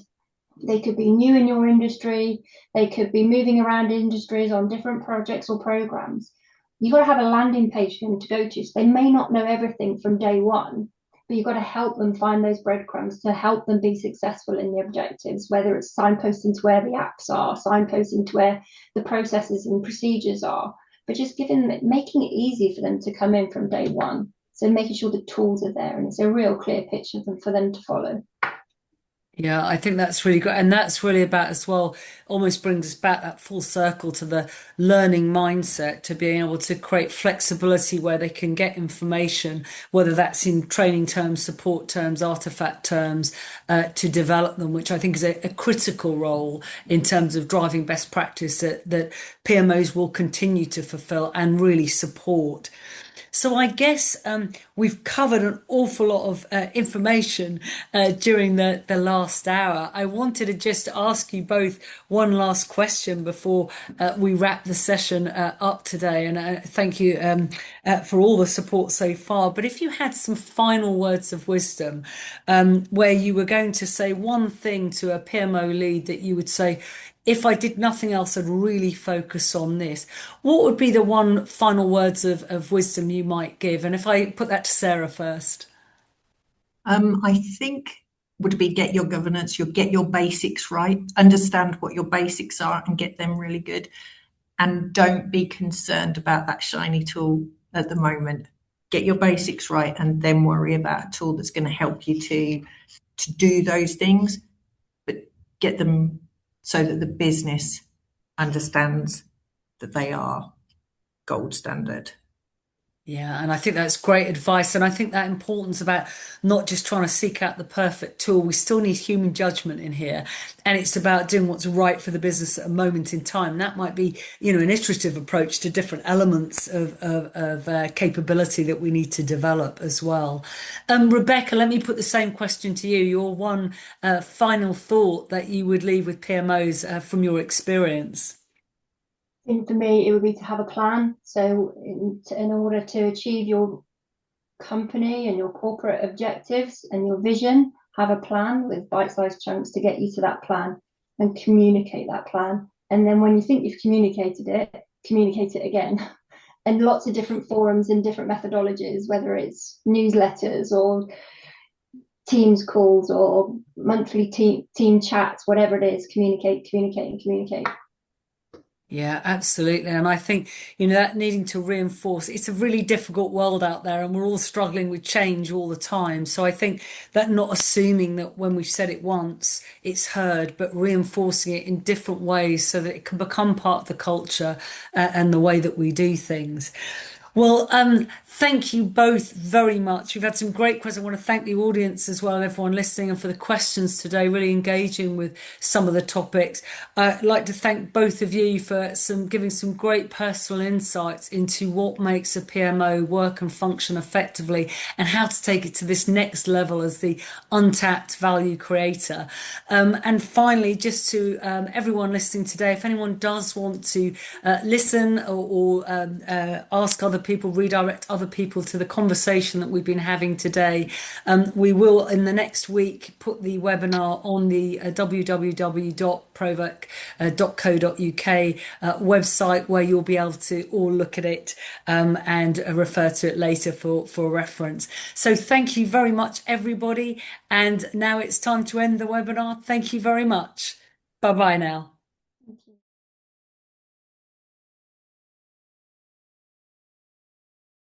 they could be new in your industry, they could be moving around industries on different projects or programs. You've got to have a landing page for them to go to. So they may not know everything from day one, but you've got to help them find those breadcrumbs to help them be successful in the objectives, whether it's signposting to where the apps are, signposting to where the processes and procedures are, but just making it easy for them to come in from day one. So making sure the tools are there and it's a real clear picture for them to follow.
Yeah, I think that's really great. And that's really about as well, almost brings us back that full circle to the learning mindset, to being able to create flexibility where they can get information, whether that's in training terms, support terms, artifact terms, to develop them, which I think is a critical role in terms of driving best practice that PMOs will continue to fulfill and really support. So I guess we've covered an awful lot of information during the last hour. I wanted to just ask you both one last question before we wrap the session up today. And thank you for all the support so far. But if you had some final words of wisdom, where you were going to say one thing to a PMO lead that you would say, if I did nothing else, I'd really focus on this. What would be the one final words of wisdom you might give? And if I put that to Sarah first.
I think would be get your governance, get your basics right, understand what your basics are and get them really good. And don't be concerned about that shiny tool at the moment. Get your basics right and then worry about a tool that's going to help you to do those things, but get them so that the business understands that they are gold standard.
Yeah, and I think that's great advice. And I think that importance about not just trying to seek out the perfect tool. We still need human judgment in here. And it's about doing what's right for the business at a moment in time. That might be, an iterative approach to different elements of capability that we need to develop as well. Rebekah, let me put the same question to you. Your one final thought that you would leave with PMOs from your experience.
I think for me, it would be to have a plan. So in order to achieve your company and your corporate objectives and your vision, have a plan with bite-sized chunks to get you to that plan and communicate that plan. And then when you think you've communicated it, communicate it again. And lots of different forums and different methodologies, whether it's newsletters or Teams calls or monthly team chats, whatever it is, communicate, and communicate.
Yeah, absolutely. And I think, that needing to reinforce, it's a really difficult world out there and we're all struggling with change all the time. So I think that not assuming that when we've said it once, it's heard, but reinforcing it in different ways so that it can become part of the culture and the way that we do things. Well, thank you both very much. We've had some great questions. I want to thank the audience as well, everyone listening, and for the questions today, really engaging with some of the topics. I'd like to thank both of you for giving some great personal insights into what makes a PMO work and function effectively and how to take it to this next level as the untapped value creator. And finally, just to everyone listening today, if anyone does want to listen or ask other people, redirect other people to the conversation that we've been having today, we will in the next week put the webinar on the www.provoc.co.uk website, where you'll be able to all look at it and refer to it later for reference. So thank you very much, everybody. And now it's time to end the webinar. Thank you very much. Bye bye now.